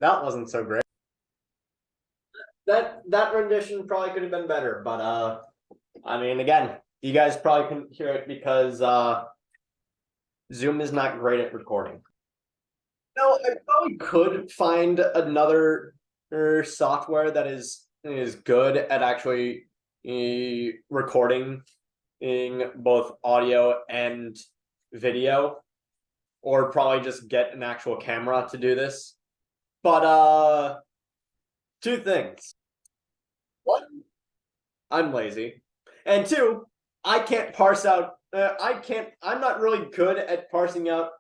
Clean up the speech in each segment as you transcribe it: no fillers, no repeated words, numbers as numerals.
That wasn't so great. That rendition probably could have been better, but I mean, again, you guys probably couldn't hear it because Zoom is not great at recording. No, I probably could find another software that is good at actually recording in both audio and video, or probably just get an actual camera to do this. But two things. One, I'm lazy, and two, I can't parse out. I can't. I'm not really good at parsing out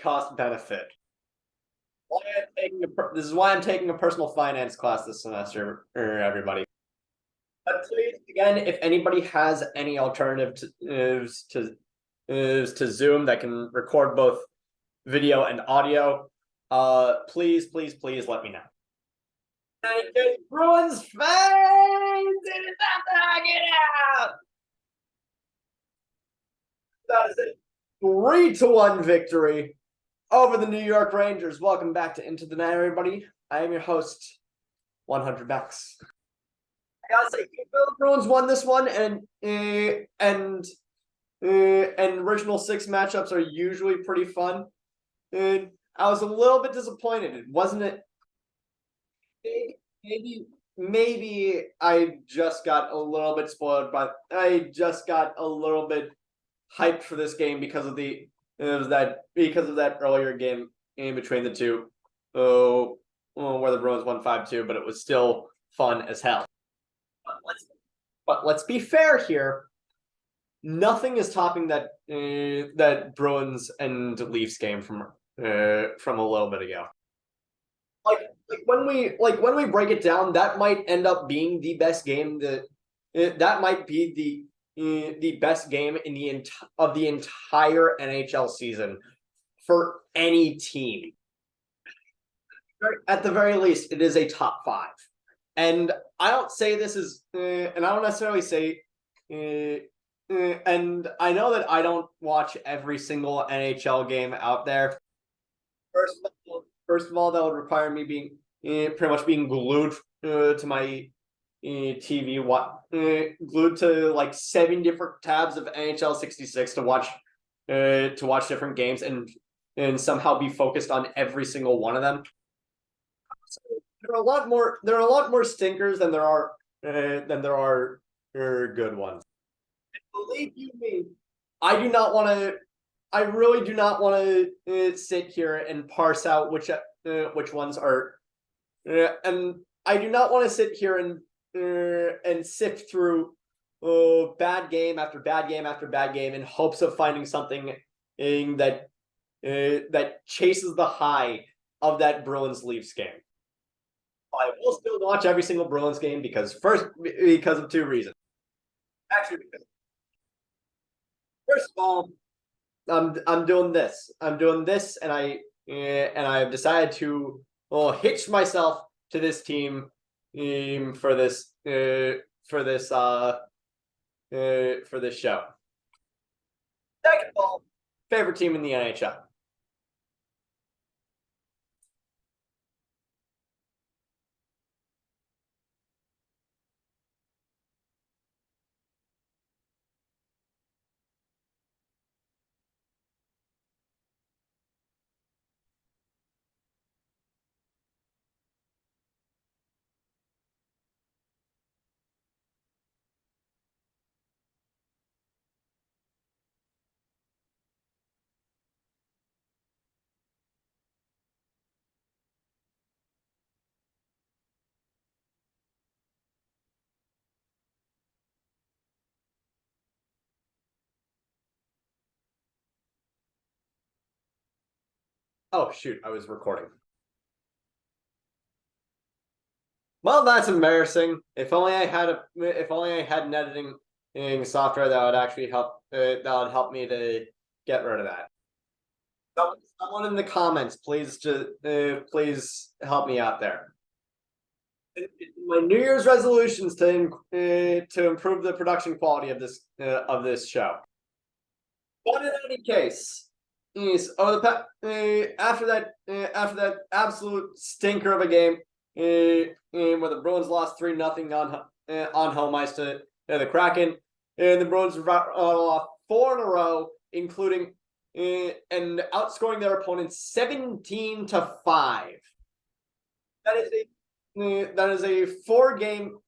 cost benefit. This is why I'm taking a personal finance class this semester, everybody. But please, again, if anybody has any alternatives to Zoom that can record both video and audio, please, please, please let me know. Bruins fans, it is not get out. That is a 3-1 victory over the New York Rangers. Welcome back to Into the Night, everybody. I am your host, 100 Max. I gotta say, the Bruins won this one, and original six matchups are usually pretty fun. And I was a little bit disappointed, wasn't it? Maybe I just got a little bit spoiled, but I just got a little bit hyped for this game because of that earlier game in between the two. Where the Bruins won 5-2, but it was still fun as hell. But let's be fair here. Nothing is topping that Bruins and Leafs game from a little bit ago. Like when we break it down, that might end up being the best game. That might be the best game of the entire NHL season for any team. At the very least, it is a top 5. And I don't say this is, and I don't necessarily say, and I know that I don't watch every single NHL game out there. First of all, that would require me being pretty much being glued to my TV, glued to like 7 different tabs of NHL 66 to watch different games and somehow be focused on every single one of them. So there are a lot more stinkers than there are good ones. Believe you me, I really do not want to sit here and parse out which ones are, and I do not want to sit here and sift through bad game after bad game after bad game in hopes of finding something that chases the high of that Bruins Leafs game. I will still watch every single Bruins game because of 2 reasons. Actually, first of all, I'm doing this. And I've decided to hitch myself to this team for this show. Second of all, favorite team in the NHL. Oh shoot, I was recording. Well, that's embarrassing. If only I had an editing software that would actually help me to get rid of that. Someone in the comments, please help me out there. My New Year's resolutions to improve the production quality of this show. But in any case, after that absolute stinker of a game, where the Bruins lost 3-0 on home ice to the Kraken, and the Bruins lost 4 in a row, including and outscoring their opponents 17-5. That is a 4-game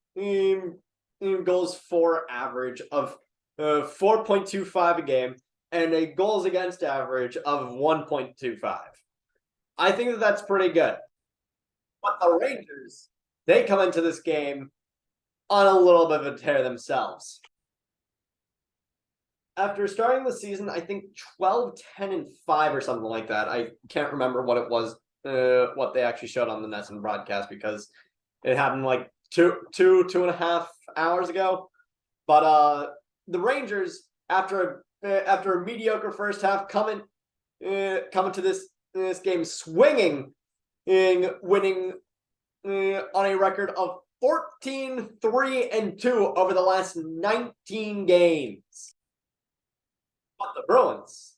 goals for average of 4.25 a game and a goals against average of 1.25. I think that that's pretty good. But the Rangers, they come into this game on a little bit of a tear themselves. After starting the season, I think 12-10-5 or something like that. I can't remember what it was, what they actually showed on the NESN broadcast because it happened like two and a half hours ago. But the Rangers, after a mediocre first half, coming to this game swinging, winning on a record of 14-3-2 over the last 19 games. But the Bruins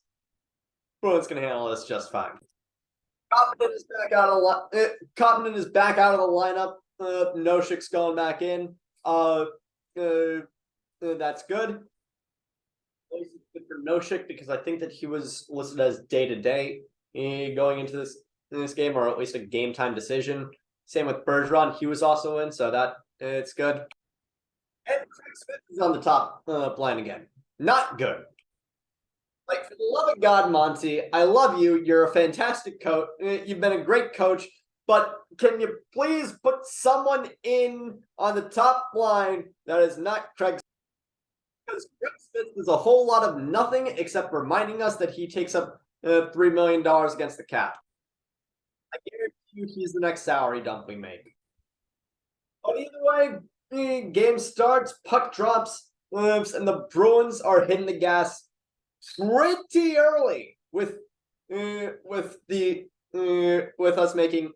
can handle this just fine. Coppinen is back out of the lineup. Noshik's going back in. That's good. It's good for Noshik because I think that he was listed as day-to-day going into this game, or at least a game time decision. Same with Bergeron; he was also in, so that it's good. And Craig Smith is on the top line again. Not good. Like, for the love of God, Monty, I love you. You're a fantastic coach. You've been a great coach. But can you please put someone in on the top line that is not Craig Smith? Because Craig Smith is a whole lot of nothing except reminding us that he takes up $3 million against the cap. I guarantee you he's the next salary dump we make. But either way, game starts, puck drops, and the Bruins are hitting the gas pretty early with us making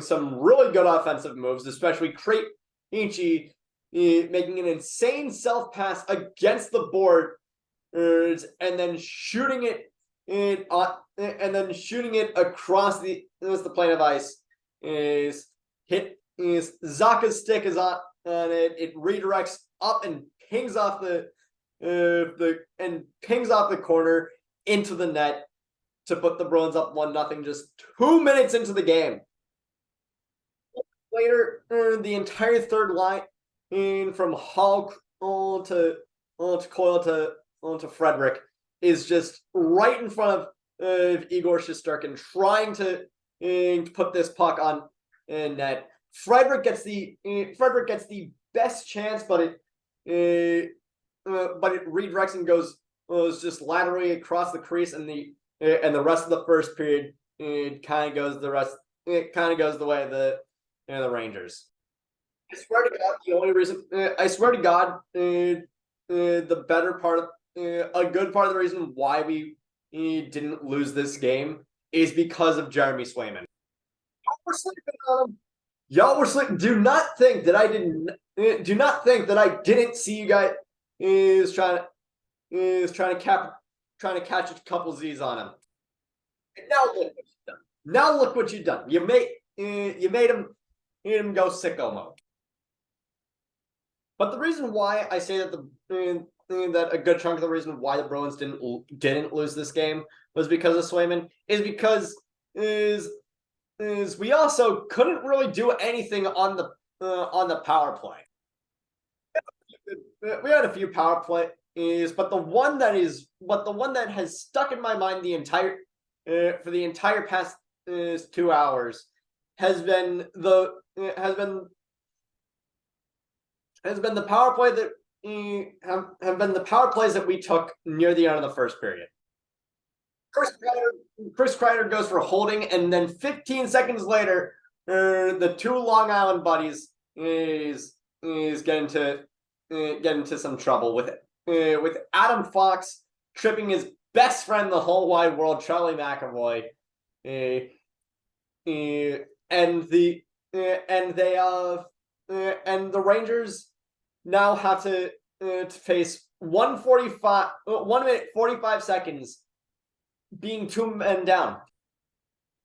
some really good offensive moves, especially Krejci making an insane self pass against the board, and then shooting it across the plane of ice. Zaka's stick is on it. It redirects up and pings off the corner into the net to put the Bruins up 1-0 just 2 minutes into the game. Later, the entire third line, from Hall to Coyle to Frederick, is just right in front of Igor Shesterkin, trying to put this puck on net. Frederick gets the best chance, but it redirects and goes just laterally across the crease, and the rest of the first period kind of goes the way of the Rangers. I swear to God, the only reason the better part of a good part of the reason why we didn't lose this game is because of Jeremy Swayman. Y'all were sleeping on him. Y'all were sleeping. Do not think that I didn't see you guys trying to catch a couple Z's on him. And now look what you've done. You made him go sicko mode. But the reason why I say that that a good chunk of the reason why the Bruins didn't lose this game was because of Swayman, is because we also couldn't really do anything on the power play. We had a few power plays, but the one that has stuck in my mind for the entire past 2 hours has been the power play that have been the power plays that we took near the end of the first period. Chris Kreider goes for holding, and then 15 seconds later, the two Long Island buddies is getting into some trouble with Adam Fox tripping his best friend in the whole wide world, Charlie McAvoy, and the and they and the Rangers now have to face 1 minute 45 seconds being 2 men down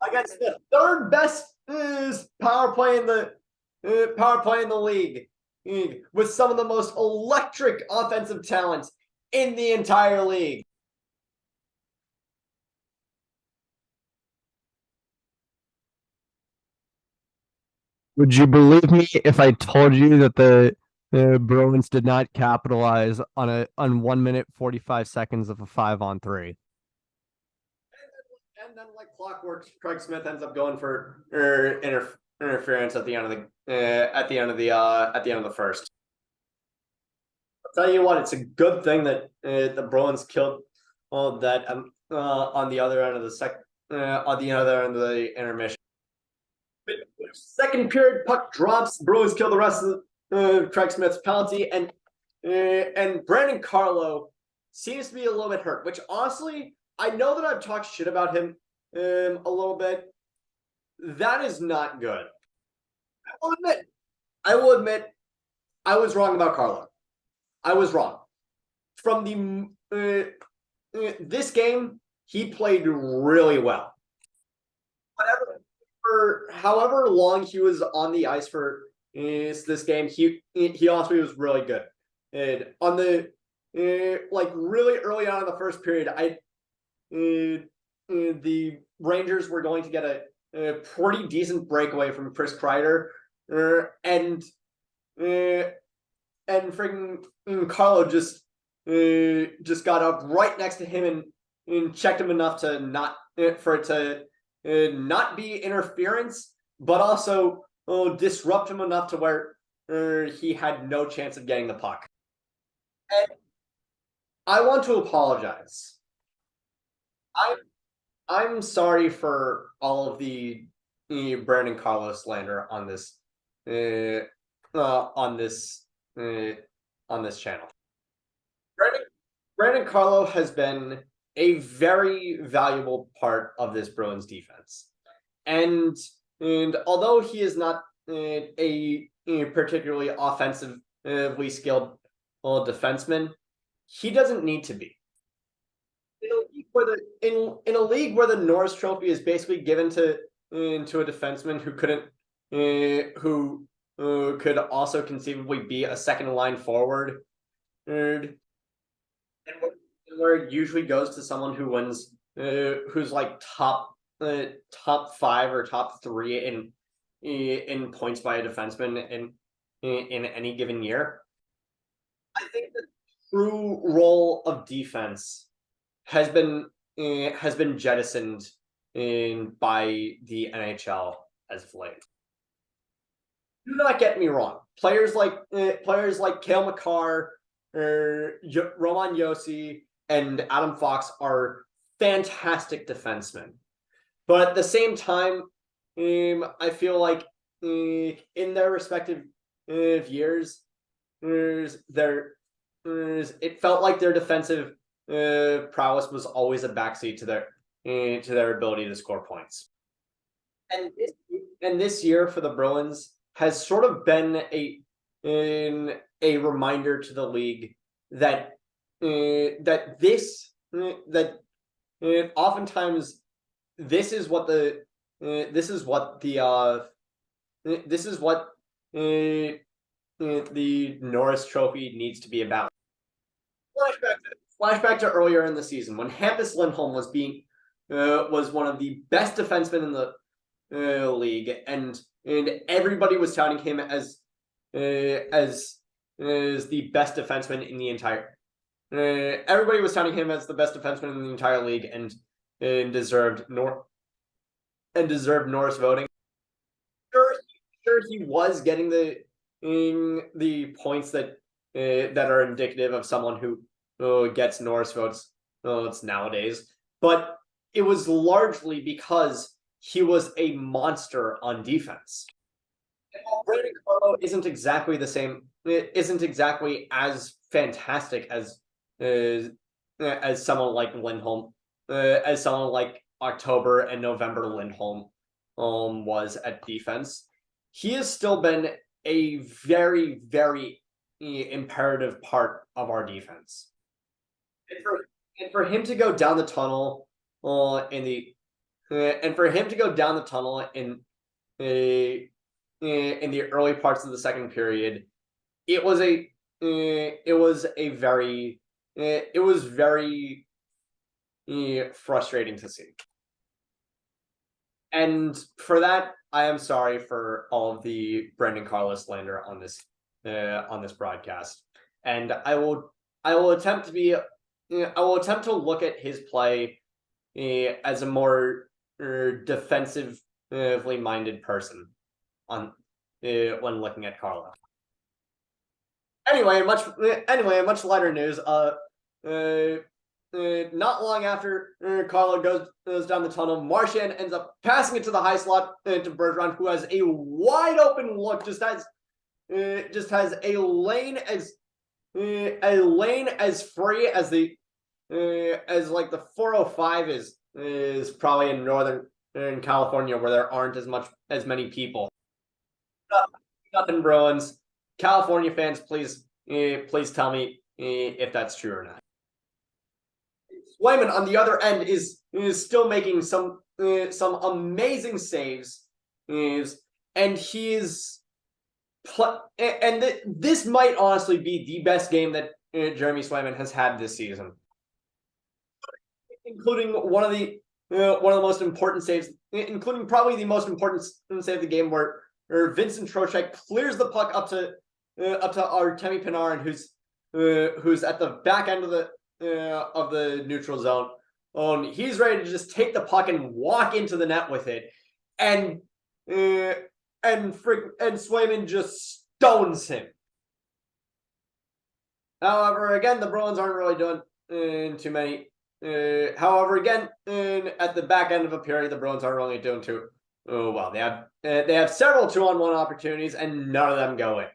against the third best power play in the league, with some of the most electric offensive talent in the entire league. Would you believe me if I told you that the Bruins did not capitalize on 1 minute 45 seconds of a 5-on-3? And then, like clockwork, Craig Smith ends up going for interference at the end of the first. I'll tell you what, it's a good thing that the Bruins killed all that on the other end of the intermission. Second period, puck drops. Bruins kill the rest of Craig Smith's penalty, and Brandon Carlo seems to be a little bit hurt. Which honestly, I know that I've talked shit about him a little bit. That is not good. I will admit, I was wrong about Carlo. I was wrong. From this game, he played really well. For however long he was on the ice for this game, he also was really good. And on the like really early on in the first period, the Rangers were going to get a pretty decent breakaway from Chris Kreider, and freaking Carlo just got up right next to him and checked him enough to not for it to not be interference, but also disrupt him enough to where he had no chance of getting the puck. And I want to apologize. I'm sorry for all of the Brandon Carlos slander on this on this channel. Brandon Carlo has been a very valuable part of this Bruins defense, and although he is not a particularly offensively skilled defenseman, he doesn't need to be. In a league where the Norris Trophy is basically given to a defenseman who couldn't who could also conceivably be a second line forward, and where it usually goes to someone who wins, who's like top 5 or top 3 in points by a defenseman in any given year. I think the true role of defense has been jettisoned by the NHL as of late. Do not get me wrong. Players like Cale Makar, Roman Josi, and Adam Fox are fantastic defensemen, but at the same time, I feel like in their respective years, it felt like their defensive prowess was always a backseat to their ability to score points. And this year for the Bruins has sort of been a reminder to the league that oftentimes this is what the Norris Trophy needs to be about. Flashback to earlier in the season when Hampus Lindholm was one of the best defensemen in the league, and everybody was touting him as the best defenseman in the entire. Everybody was touting him as the best defenseman in the entire league, and deserved Norris voting. Sure, he was getting the points that are indicative of someone who gets Norris votes nowadays, but it was largely because he was a monster on defense. Brandon Carlo isn't exactly the same. It isn't exactly as fantastic as someone like Lindholm, as someone like October and November Lindholm was at defense. he has still been a very, very imperative part of our defense. And for him to go down the tunnel in the and for him to go down the tunnel in the early parts of the second period, it was a very it was very frustrating to see. And for that, I am sorry for all of the Brendan Carlo slander on this broadcast. And I will attempt to be I will attempt to look at his play as a more defensively minded person on when looking at Carlo. Anyway, much lighter news. Not long after Carlo goes down the tunnel, Marchand ends up passing it to the high slot to Bergeron, who has a wide open look. Just has a lane as free as the as like the 405 is probably in Northern California, where there aren't as many people. Nothing Bruins. California fans, please tell me if that's true or not. Swayman, on the other end, is still making some amazing saves, and he's this might honestly be the best game that Jeremy Swayman has had this season, including one of the most important saves, including probably the most important save of the game, where Vincent Trocheck clears the puck up to Artemi Panarin, who's at the back end of the neutral zone. He's ready to just take the puck and walk into the net with it, and Swayman just stones him. However, again, the Bruins aren't really doing too many. However, again, at the back end of a period, the Bruins aren't really doing too well. They have several 2-on-1 opportunities, and none of them go in.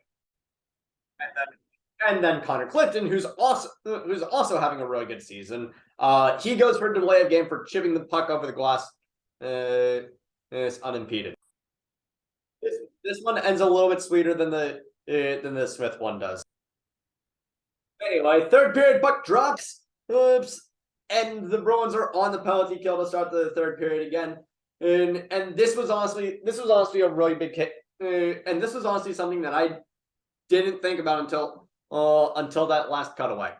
And then Connor Clifton, who's also having a really good season. He goes for a delay of game for chipping the puck over the glass. It's unimpeded. This one ends a little bit sweeter than the Smith one does. Anyway, third period, puck drops. Oops. And the Bruins are on the penalty kill to start the third period again. And this was honestly a really big kick. And this was honestly something that I didn't think about until that last cutaway.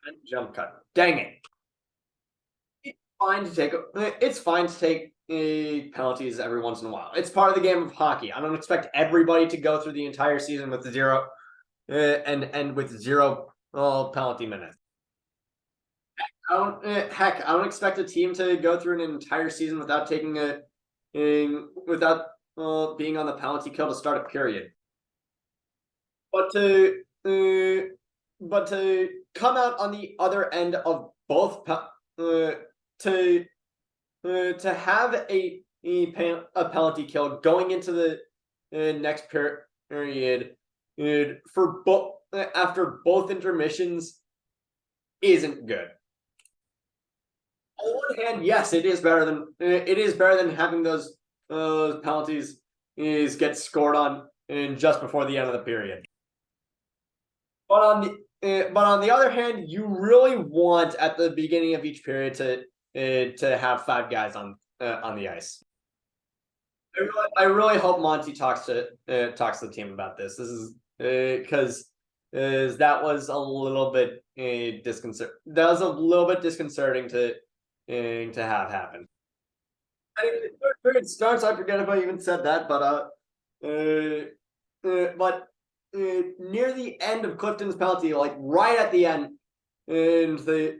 And jump cut. Dang it. It's fine to take penalties every once in a while. It's part of the game of hockey. I don't expect everybody to go through the entire season with zero and with zero penalty minutes. I don't expect a team to go through an entire season without taking without being on the penalty kill to start a period. But to come out on the other end of both to have a penalty kill going into the next period for after both intermissions isn't good. On one hand, yes, it is better than having those penalties get scored on just before the end of the period. But on the other hand, you really want at the beginning of each period to have 5 guys on the ice. I really hope Monty talks to the team about this. This is because that was a little bit disconcerting to have happen. Anyway, the third period starts. I forget if I even said that, but near the end of Clifton's penalty, like right at the end, and the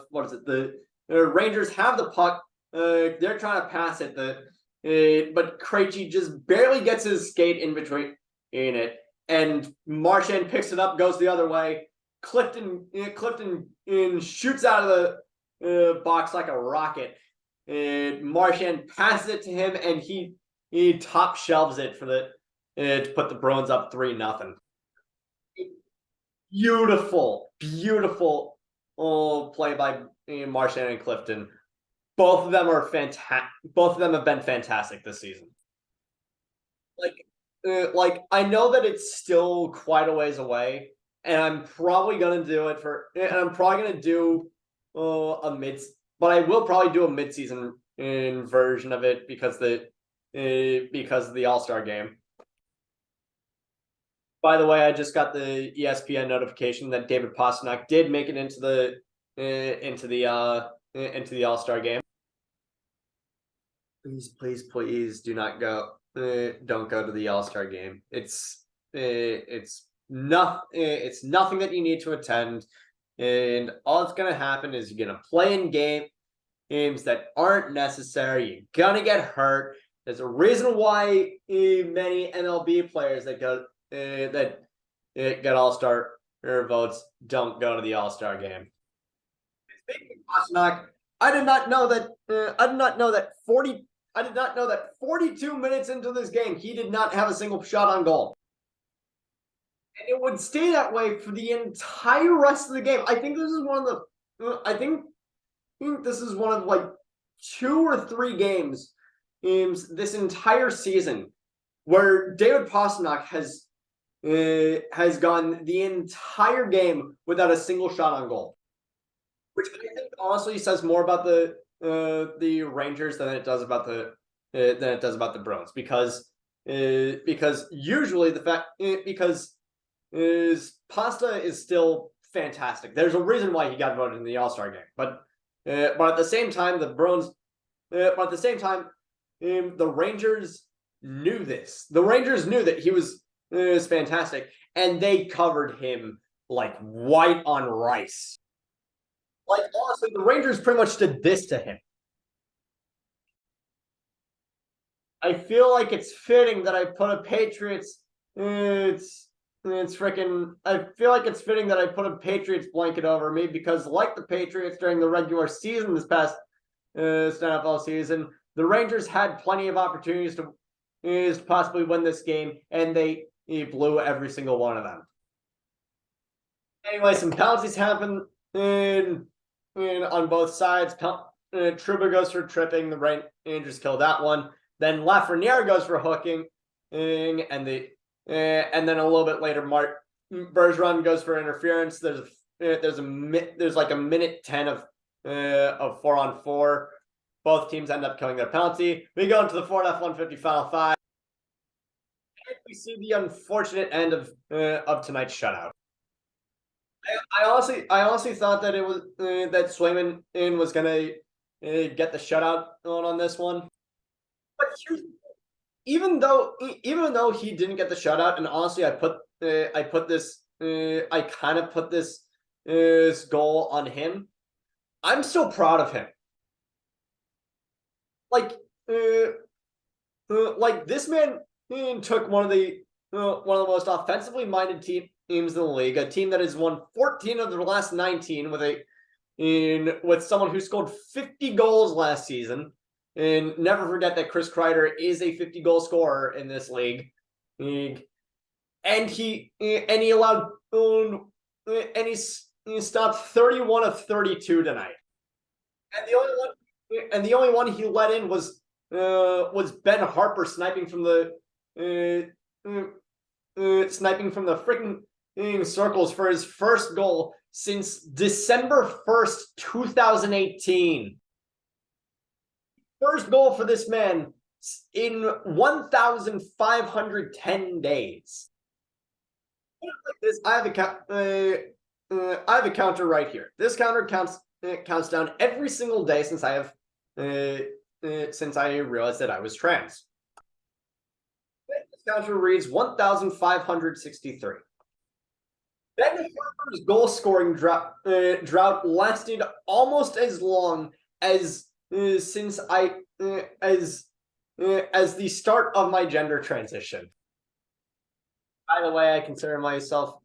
what is it? The Rangers have the puck. They're trying to pass it. But Krejci just barely gets his skate in between it, and Marchand picks it up, goes the other way. Clifton shoots out of the box like a rocket. Marchand passes it to him, and he top shelves it for to put the Bruins up 3-0. Beautiful play by Marchand and Clifton. both of them are fantastic. Both of them have been fantastic this season. Like I know that it's still quite a ways away, and I'm probably gonna do it for. And I'm probably gonna do a mid, but I will probably do a mid-season version of it because of the All-Star game. By the way, I just got the ESPN notification that David Pastrnak did make it into the All-Star game. Please do not go. Don't go to the All-Star game. It's nothing that you need to attend, and all that's gonna happen is you're gonna play in games that aren't necessary. You're gonna get hurt. There's a reason why many MLB players that get All-Star votes don't go to the All-Star game. Speaking of Pastrnak, I did not know that 42 minutes into this game, he did not have a single shot on goal. And it would stay that way for the entire rest of the game. I think this is one of the I think this is one of like 2 or 3 games this entire season where David Pastrnak has gone the entire game without a single shot on goal, which I think honestly says more about the Rangers than it does about the Bruins, because usually because Pasta is still fantastic. There's a reason why he got voted in the All-Star game, but at the same time the Rangers knew this. The Rangers knew that he was fantastic, and they covered him like white on rice. Like, honestly, the Rangers pretty much did this to him. I feel like it's fitting that I put a Patriots. It's freaking. I feel like it's fitting that I put a Patriots blanket over me because, like the Patriots during the regular season this past NFL season, the Rangers had plenty of opportunities to possibly win this game, and they blew every single one of them. Anyway, some penalties happen on both sides. Trouba goes for tripping. The Rangers kill that one. Then Lafreniere goes for hooking, and then a little bit later, Bergeron goes for interference. There's like a minute 10 of 4-on-4. Both teams end up killing their penalty. We go into the 4F150 final 5. And we see the unfortunate end of tonight's shutout. I honestly thought that it was that Swayman was gonna get the shutout on this one. But even though he didn't get the shutout, and honestly, I kind of put this goal on him. I'm still proud of him. Like this man took one of the most offensively minded teams in the league, a team that has won 14 of their last 19 with someone who scored 50 goals last season. And never forget that Chris Kreider is a 50-goal scorer in this league. And he allowed and he stopped 31 of 32 tonight. And the only one he let in was Ben Harper sniping from the freaking circles for his first goal since December 1st, 2018. First goal for this man in 1,510 days. I have a counter right here. This counter counts down every single day since I realized that I was trans. This counter reads 1,563. Ben Harper's goal scoring drought lasted almost as long as since as the start of my gender transition. By the way, I consider myself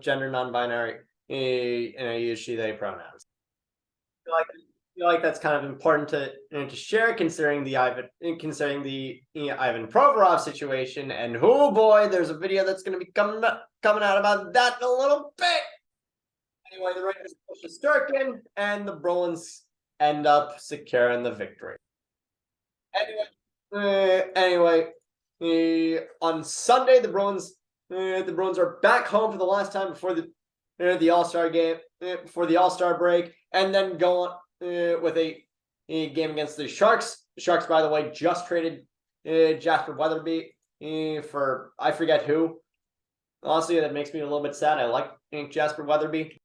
gender non-binary, and I use she/they pronouns. I feel like that's kind of important to share, considering the Ivan Provorov situation. And oh boy, there's a video that's going to be coming out about that in a little bit. Anyway, the Rangers push Sturkin, and the Bruins end up securing the victory. Anyway, on Sunday the Bruins are back home for the last time before the All-Star game, before the All-Star break, and then go on with a game against the Sharks. The Sharks, by the way, just traded Jasper Weatherby for I forget who. Honestly, that makes me a little bit sad. I like Jasper Weatherby.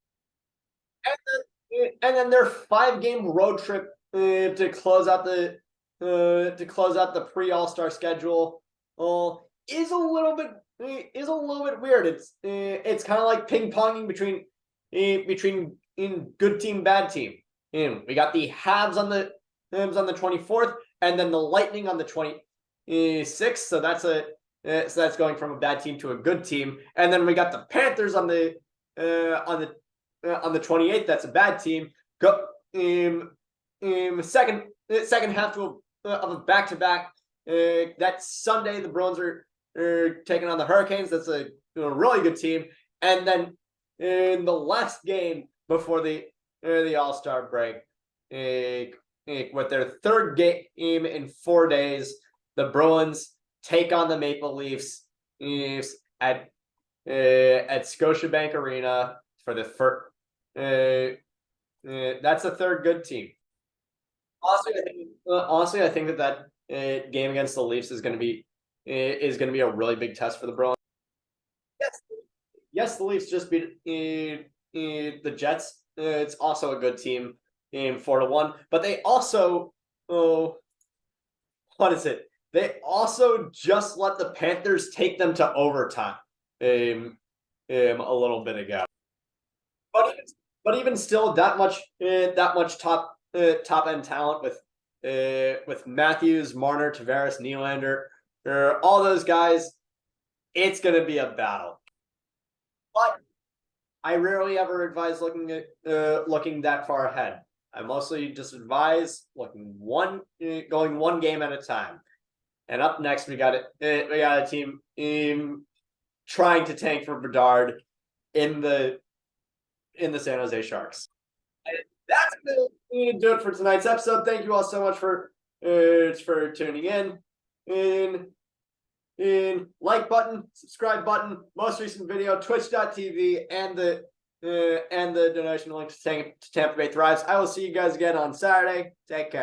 And then their 5-game road trip to close out the pre-All-Star schedule is a little bit weird. It's kind of like ping-ponging between good team, bad team. We got the Habs on the 24th, and then the Lightning on the 26th. So that's going from a bad team to a good team, and then we got the Panthers on the 28th. That's a bad team. Second half of a back-to-back. That Sunday, the Bruins are taking on the Hurricanes. That's a really good team. And then in the last game before the All-Star break, with their third game in 4 days, the Bruins take on the Maple Leafs at Scotiabank Arena for the first. That's the third good team. Honestly, I think that game against the Leafs is going to be a really big test for the Bruins. Yes, the Leafs just beat the Jets. It's also a good team, 4-1. But they also, what is it? They also just let the Panthers take them to overtime a little bit ago. But even still, that much top end talent with Matthews, Marner, Tavares, Nylander, all those guys, it's going to be a battle. But I rarely ever advise looking that far ahead. I mostly just advise going one game at a time. And up next, we got a team trying to tank for Bedard in the San Jose Sharks. And that's going to do it for tonight's episode. Thank you all so much for tuning in. Like button, subscribe button, most recent video, twitch.tv, and the donation link to Tampa Bay Thrives. I will see you guys again on Saturday. Take care.